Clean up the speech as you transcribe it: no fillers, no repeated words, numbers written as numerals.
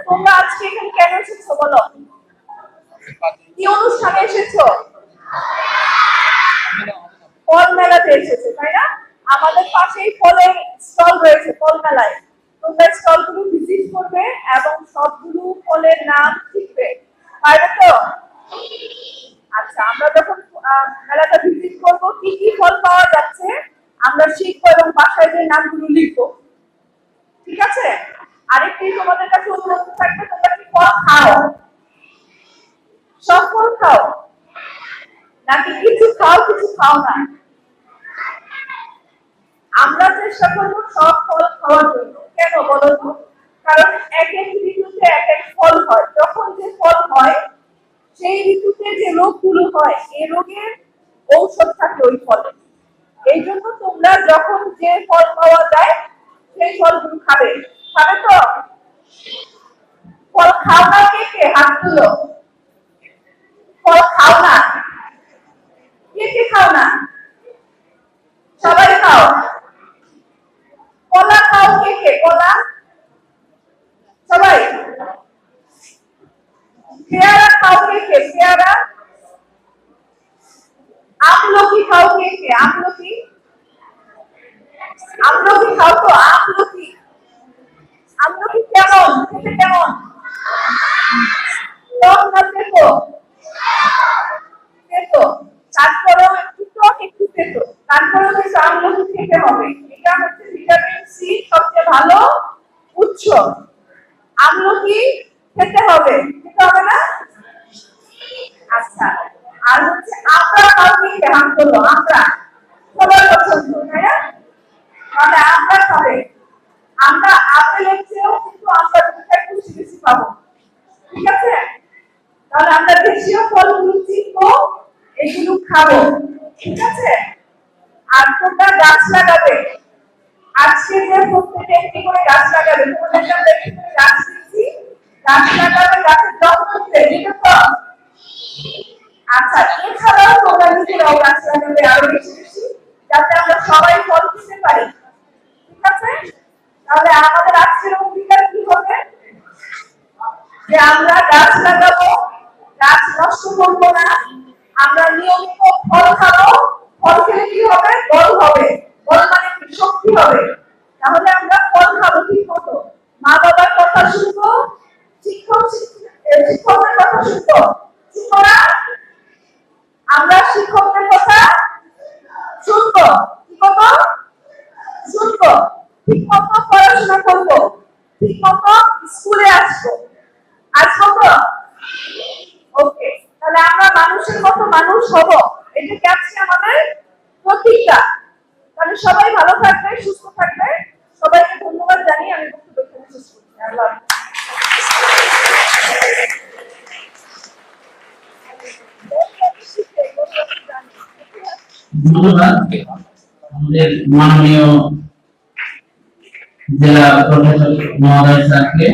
তোমরা আজকে এখানে কেন এসেছো বলো? কি অনুষ্ঠানে এসেছো? ফল মেলাতে এসেছো, তাই না? আমাদের পাশেই ফলের স্টল রয়েছে ফল মেলায়। তোমরা স্টলগুলো ভিজিট করবে এবং সবগুলো ফলের নাম শিখবে, পারবে তো? আচ্ছা, আমরা যখন মেলাটা ভিজিট করবো কি কি ফল পাওয়া যাচ্ছে আমরা শিখবো এবং বাসায় যে নামগুলো লিখবো, ঠিক আছে? আরেকটি তোমাদের কাছে অনুরোধ থাকবে, তোমরা কি ফল খাও? সব ফল খাও নাকি কিছু খাও কিছু খাও না? আমরা চেষ্টা করবো সব ফল খাওয়ার জন্য। কেন বলো তো? কারণ এক এক ঋতুতে এক এক ফল হয়, যখন যে ফল হয় সেই ঋতুতে যে রোগগুলো হয় এই রোগের ঔষধ থাকে ওই ফলে। এই জন্য তোমরা যখন যে ফল পাওয়া যায় সেই ফলগুলো খাবে, খাবে তো? ফল খাও না কে কে? হাত তুলো। ফল খাও না কে কে? খাও না? সবাই খাও। কলা খাও কে কে? কলা সবাই। পেয়ারা খাও কে কে? পেয়ারা। আমলকি খাও কে কে? আমলকি। আমলকি খাও তো? আমলকি। আমলকি কেমন খেতে? কেমন? টক না তেতো? তেতো। তারপরেও একটু টক একটু তেতো, তারপরেও কিন্তু আমলকি খেতে হবে। এটা হচ্ছে ভিটামিন সি সবচেয়ে ভালো উৎস। আমলকি খেতে হবে, খেতে হবে না? আচ্ছা, আর হচ্ছে আমরা খাও কি? হাত তোলো। আমরা সবার পছন্দ, তাই না? তাহলে আমরা খাবে। আমরা আপেলের চেয়েও কিন্তু আমরা দুধটা একটু বেশি পাবো, ঠিক আছে? তাহলে আমরা দেশীয় ফলগুলো চিনবো, এগুলো খাবো, ঠিক আছে? আর তোমরা গাছ লাগাবে। আজকে যে প্রত্যেকে একটি করে গাছ লাগাবে, তোমাদের সামনে একটি করে গাছ দিচ্ছি, গাছ লাগাবে, গাছের যত্ন নিতে, ঠিক আছে? আচ্ছা, এছাড়াও তোমরা নিজেরাও গাছ লাগাবে আরো বেশি বেশি, যাতে আমরা সবাই ফল খেতে পারি, ঠিক আছে? তাহলে আমাদের আজকের অঙ্গীকার কি হবে? যে আমরা গাছ লাগাবো, গাছ নষ্ট করবো না, আমরা নিয়মিত ফল খাবো। ফল খেলে কি হবে? বল হবে। বল মানে কি? শক্তি হবে। তাহলে আমরা ফল খাবো ঠিক মতো, মা বাবার কথা শুনবো, শিক্ষকদের কথা শুনবো, শুনবো না? আমরা শিক্ষকদের কথা শুনবো, কি করবো? শুনবো। ঠিক মতো পড়াশোনা করবো, ঠিক মতো স্কুলে আসবো, আসবো তো? ওকে, তাহলে আমরা মানুষের মতো মানুষ হব, এটা কি আজকে আমাদের প্রতিজ্ঞা? তাহলে সবাই ভালো থাকবে, সুস্থ থাকবে। সবাইকে ধন্যবাদ জানিয়ে আমি বক্তব্য এখানে শেষ করছি। আল্লাহ ধন্যবাদ আমাদের মাননীয় জেলা প্রশাসক মহোদয় স্যারকে